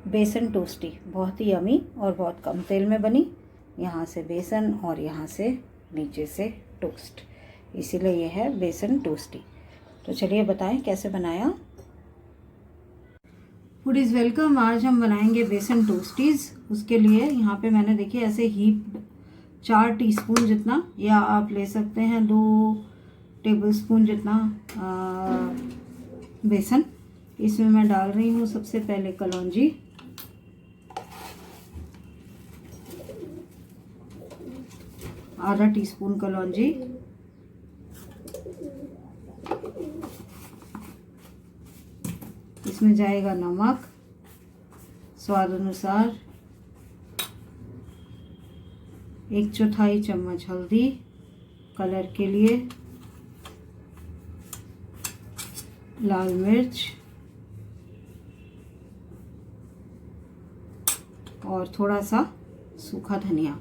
बेसन टोस्टी, बहुत ही यमी और बहुत कम तेल में बनी। यहाँ से बेसन और यहाँ से नीचे से टोस्ट, इसीलिए ये है बेसन टोस्टी। तो चलिए बताएं कैसे बनाया। Foodies welcome. आज हम बनाएंगे बेसन टोस्टीज़। उसके लिए यहाँ पे मैंने देखिए ऐसे हीप 4 टीस्पून जितना, या आप ले सकते हैं 2 टेबलस्पून जितना बेसन। इसमें मैं डाल रही हूँ सबसे पहले कलौंजी, आधा टीस्पून कलौंजी, इसमें जाएगा नमक स्वाद अनुसार, 1/4 चम्मच हल्दी कलर के लिए, लाल मिर्च और थोड़ा सा सूखा धनिया।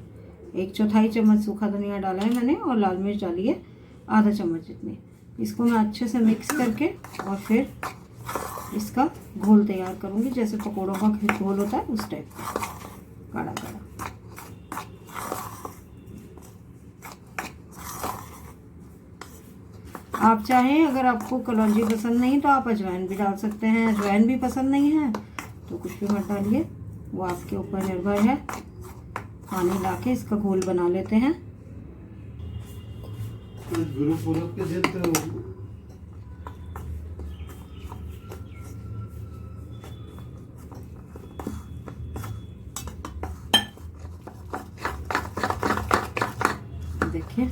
1/4 चम्मच सूखा धनिया डाला है मैंने और लाल मिर्च डाली है आधा चम्मच जितनी। इसको मैं अच्छे से मिक्स करके और फिर इसका घोल तैयार करूँगी, जैसे पकौड़ों का घोल होता है उस टाइप का गाढ़ा गाढ़ा। आप चाहें, अगर आपको कलौंजी पसंद नहीं तो आप अजवाइन भी डाल सकते हैं। अजवाइन भी पसंद नहीं है तो कुछ भी मत डालिए, वो आपके ऊपर निर्भर है। पानी लाके इसका घोल बना लेते हैं। देखिए,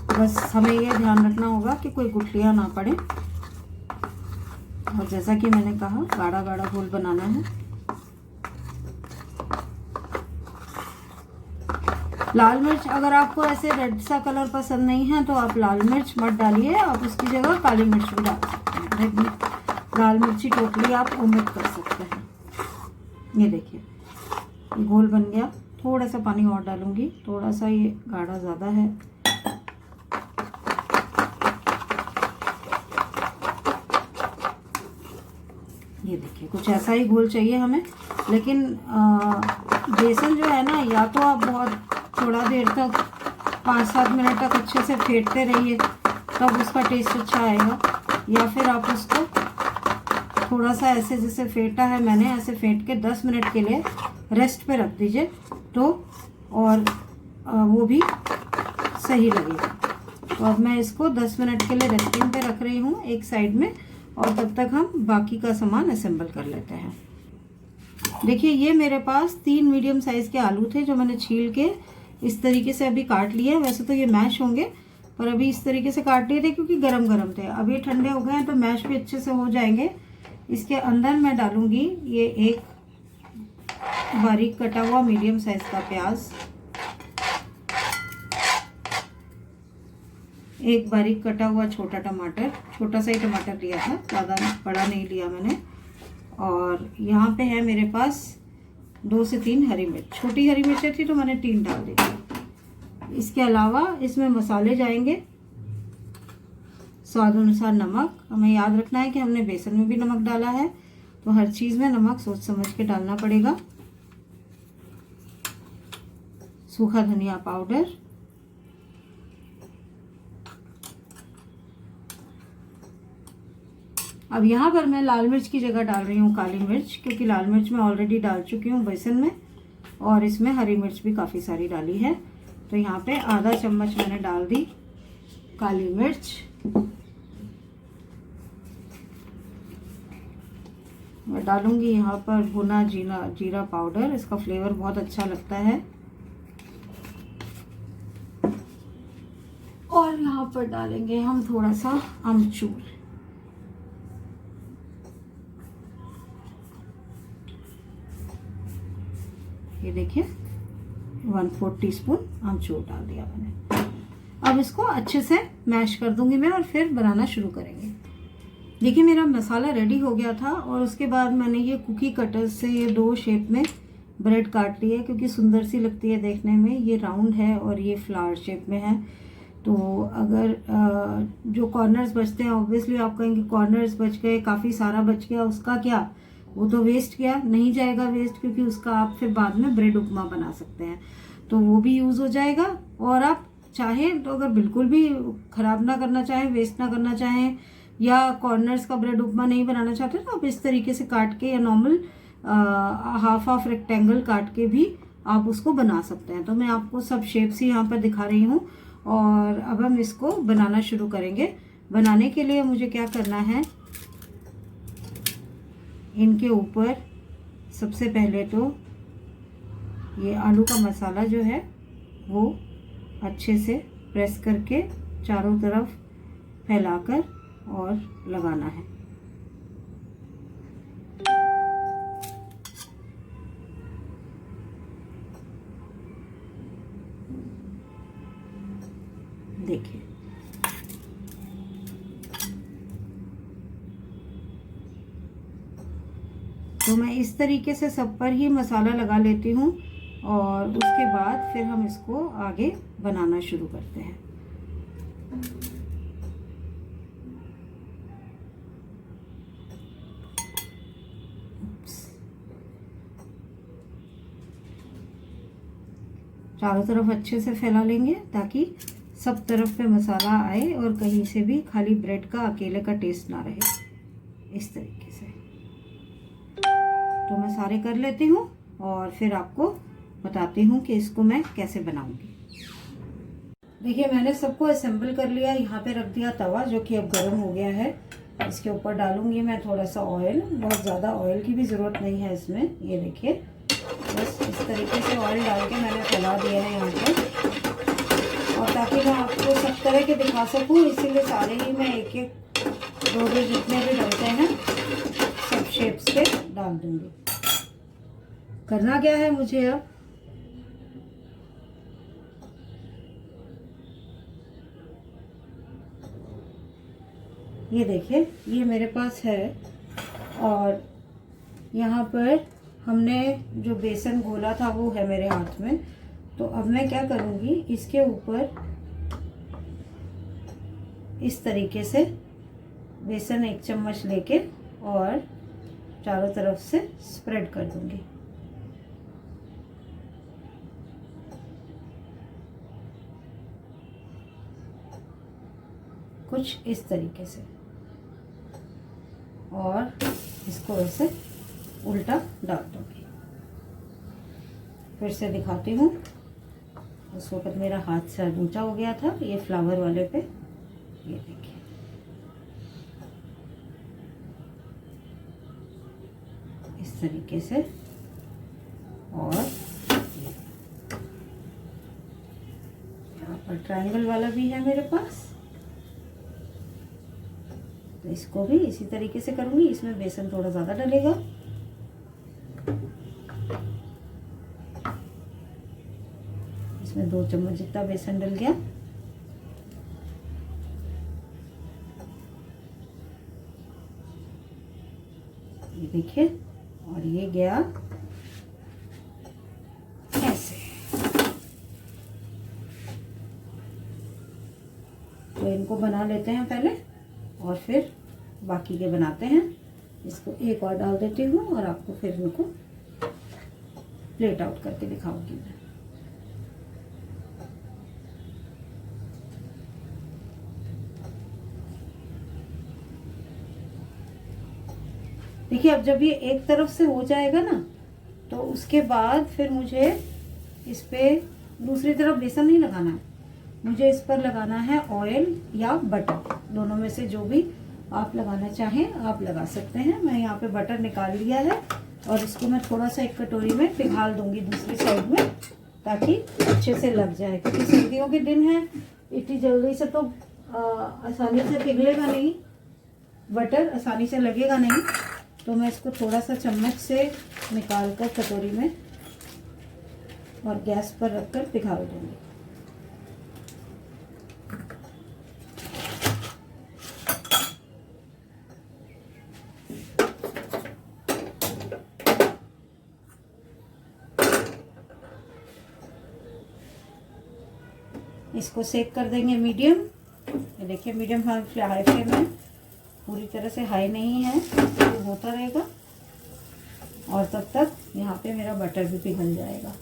बस हमें ये ध्यान रखना होगा कि कोई गुठलियाँ ना पड़े। और जैसा कि मैंने कहा, गाढ़ा गाढ़ा घोल बनाना है। लाल मिर्च, अगर आपको ऐसे रेड सा कलर पसंद नहीं है तो आप लाल मिर्च मत डालिए, आप उसकी जगह काली मिर्च भी डाल सकते हैं। लाल मिर्ची टोटली आप ओमिट कर सकते हैं। ये देखिए घोल बन गया। थोड़ा सा पानी और डालूंगी, थोड़ा सा ये गाढ़ा ज़्यादा है। ये देखिए कुछ ऐसा ही घोल चाहिए हमें। लेकिन बेसन जो है ना, या तो आप बहुत थोड़ा देर तक 5-7 मिनट तक अच्छे से फेंटते रहिए, तब उसका टेस्ट अच्छा आएगा। या फिर आप उसको थोड़ा सा ऐसे जैसे फेंटा है मैंने, ऐसे फेंट के 10 मिनट के लिए रेस्ट पे रख दीजिए तो और वो भी सही लगेगा। तो अब मैं इसको 10 मिनट के लिए रेस्टिंग पे रख रही हूँ एक साइड में, और तब तक हम बाकी का सामान असेंबल कर लेते हैं। देखिए, ये मेरे पास 3 मीडियम साइज़ के आलू थे जो मैंने छील के इस तरीके से अभी काट लिए। वैसे तो ये मैश होंगे, पर अभी इस तरीके से काट लिए थे क्योंकि गरम गरम थे। अब ये ठंडे हो गए हैं तो मैश भी अच्छे से हो जाएंगे। इसके अंदर मैं डालूंगी ये एक बारीक कटा हुआ मीडियम साइज का प्याज, एक बारीक कटा हुआ छोटा टमाटर, छोटा सा ही टमाटर लिया था, ज़्यादा बड़ा नहीं लिया मैंने। और यहाँ पे है मेरे पास 2 से 3 हरी मिर्च। छोटी हरी मिर्च थी तो मैंने 3 डाल दी थी। इसके अलावा इसमें मसाले जाएंगे, स्वाद अनुसार नमक। हमें याद रखना है कि हमने बेसन में भी नमक डाला है, तो हर चीज़ में नमक सोच समझ के डालना पड़ेगा। सूखा धनिया पाउडर, अब यहाँ पर मैं लाल मिर्च की जगह डाल रही हूँ काली मिर्च, क्योंकि लाल मिर्च मैं ऑलरेडी डाल चुकी हूँ बेसन में, और इसमें हरी मिर्च भी काफ़ी सारी डाली है। तो यहाँ पे आधा चम्मच मैंने डाल दी काली मिर्च। मैं डालूंगी यहाँ पर भुना जीरा पाउडर, इसका फ्लेवर बहुत अच्छा लगता है। और यहाँ पर डालेंगे हम थोड़ा सा अमचूर। ये देखिए 1/4 टीस्पून अमचूर डाल दिया मैंने। अब इसको अच्छे से मैश कर दूंगी मैं और फिर बनाना शुरू करेंगे। देखिए मेरा मसाला रेडी हो गया था, और उसके बाद मैंने ये कुकी कटर से ये 2 शेप में ब्रेड काट ली है, क्योंकि सुंदर सी लगती है देखने में। ये राउंड है और ये फ्लावर शेप में है, तो अगर जो कॉर्नर्स बचते हैं, ऑब्वियसली आप कहेंगे कॉर्नर्स बच गए, काफ़ी सारा बच गया, उसका क्या, वो तो वेस्ट गया, नहीं जाएगा वेस्ट, क्योंकि उसका आप फिर बाद में ब्रेड उपमा बना सकते हैं, तो वो भी यूज़ हो जाएगा। और आप चाहें तो अगर बिल्कुल भी ख़राब ना करना चाहें, वेस्ट ना करना चाहें, या कॉर्नर्स का ब्रेड उपमा नहीं बनाना चाहते, तो आप इस तरीके से काट के या नॉर्मल हाफ रेक्टेंगल काट के भी आप उसको बना सकते हैं। तो मैं आपको सब शेप्स ही यहाँ पर दिखा रही हूँ, और अब हम इसको बनाना शुरू करेंगे। बनाने के लिए मुझे क्या करना है, इनके ऊपर सबसे पहले तो ये आलू का मसाला जो है वो अच्छे से प्रेस करके चारों तरफ फैलाकर और लगाना है। देखिए, तो मैं इस तरीके से सब पर ही मसाला लगा लेती हूँ, और उसके बाद फिर हम इसको आगे बनाना शुरू करते हैं। चारों तरफ अच्छे से फैला लेंगे ताकि सब तरफ पे मसाला आए और कहीं से भी खाली ब्रेड का अकेले का टेस्ट ना रहे। इस तरीके से तो मैं सारे कर लेती हूँ और फिर आपको बताती हूँ कि इसको मैं कैसे बनाऊंगी। देखिए, मैंने सबको असेंबल कर लिया। यहाँ पे रख दिया तवा जो कि अब गर्म हो गया है। इसके ऊपर डालूंगी मैं थोड़ा सा ऑयल। बहुत ज़्यादा ऑयल की भी ज़रूरत नहीं है इसमें। ये देखिए, बस इस तरीके से ऑयल डाल के मैंने फैला दिया है यहाँ पर, और ताकि मैं आपको सब तरह के दिखा सकूँ, इसीलिए सारे ही मैं एक एक दो जितने भी डलते हैं सब शेप्स के डाल दूंगी। करना क्या है मुझे, अब ये देखिए, ये मेरे पास है, और यहाँ पर हमने जो बेसन घोला था वो है मेरे हाथ में। तो अब मैं क्या करूँगी, इसके ऊपर इस तरीके से बेसन 1 चम्मच लेके और चारों तरफ से स्प्रेड कर दूंगी। कुछ इस तरीके से, और इसको ऐसे उल्टा डाल दूंगी। फिर से दिखाती हूँ। उस वक्त मेरा हाथ से ऊंचा हो गया था ये फ्लावर वाले पे। ये देखिए, इस तरीके से, और यहाँ पर ट्रायंगल वाला भी है मेरे पास, तो इसको भी इसी तरीके से करूंगी। इसमें बेसन थोड़ा ज़्यादा डलेगा। इसमें 2 चम्मच जितना बेसन डल गया। ये देखिए, और ये गया ऐसे। तो इनको बना लेते हैं पहले, और फिर बाकी के बनाते हैं। इसको एक और डाल देती हूँ, और आपको फिर इनको प्लेट आउट करके दिखाऊंगी मैं। देखिए, अब जब ये एक तरफ से हो जाएगा ना, तो उसके बाद फिर मुझे इस पे दूसरी तरफ बेसन नहीं लगाना है। मुझे इस पर लगाना है ऑयल या बटर, दोनों में से जो भी आप लगाना चाहें आप लगा सकते हैं। मैं यहाँ पे बटर निकाल लिया है, और इसको मैं थोड़ा सा एक कटोरी में पिघाल दूंगी दूसरी साइड में, ताकि अच्छे से लग जाए। क्योंकि सर्दियों के दिन है, इतनी जल्दी से तो आसानी से पिघलेगा नहीं, बटर आसानी से लगेगा नहीं। तो मैं इसको थोड़ा सा चम्मच से निकाल कर कटोरी में और गैस पर रखकर पिघाल दूंगी। इसको सेक कर देंगे मीडियम। ये देखिए मीडियम हाई फ्लेम में, पूरी तरह से हाई नहीं है, तो होता रहेगा। और तब तक यहाँ पे मेरा बटर भी पिघल जाएगा।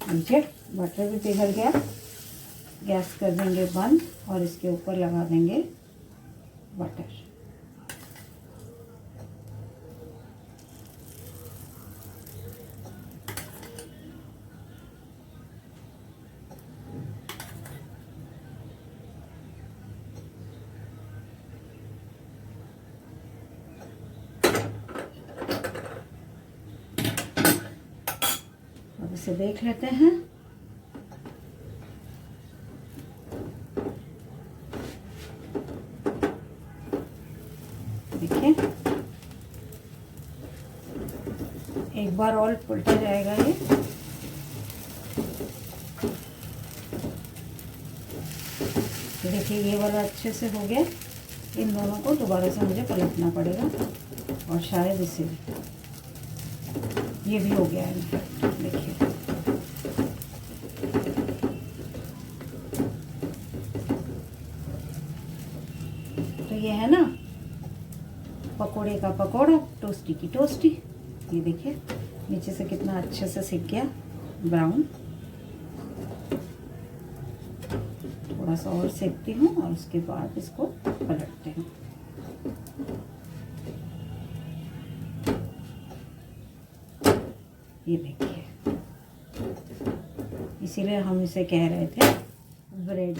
नीचे बटर भी पिघल गया। गैस कर देंगे बंद और इसके ऊपर लगा देंगे बटर। अब इसे देख लेते हैं। देखिए एक बार और उल्टा जाएगा ये। देखिए ये वाला अच्छे से हो गया। इन दोनों को दोबारा से मुझे पलटना पड़ेगा और शायद इसे ये भी हो गया है। देखिए तो ये है ना पकोड़े का पकोड़ा, टोस्टी की टोस्टी। ये देखिए नीचे से कितना अच्छे से सिक गया ब्राउन। थोड़ा सा और सेकती हूँ और उसके बाद इसको पलटते हैं। ये देखिए इसीलिए हम इसे कह रहे थे ब्रेड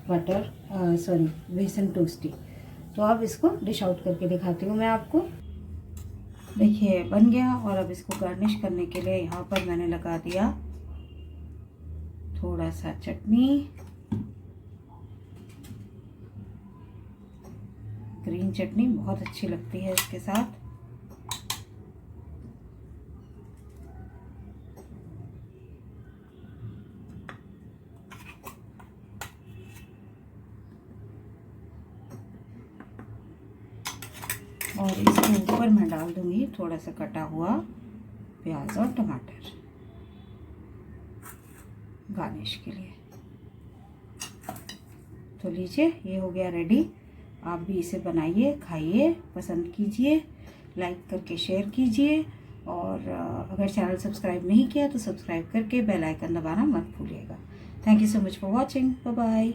बटर बेसन टोस्टी। तो अब इसको डिश आउट करके दिखाती हूँ मैं आपको। देखिए बन गया। और अब इसको गार्निश करने के लिए यहाँ पर मैंने लगा दिया थोड़ा सा चटनी, ग्रीन चटनी बहुत अच्छी लगती है इसके साथ। और इसके ऊपर मैं डाल दूंगी थोड़ा सा कटा हुआ प्याज और टमाटर गार्निश के लिए। तो लीजिए ये हो गया रेडी। आप भी इसे बनाइए, खाइए, पसंद कीजिए, लाइक करके शेयर कीजिए। और अगर चैनल सब्सक्राइब नहीं किया तो सब्सक्राइब करके बेल आइकन दबाना मत भूलिएगा। Thank you so much for watching. Bye bye.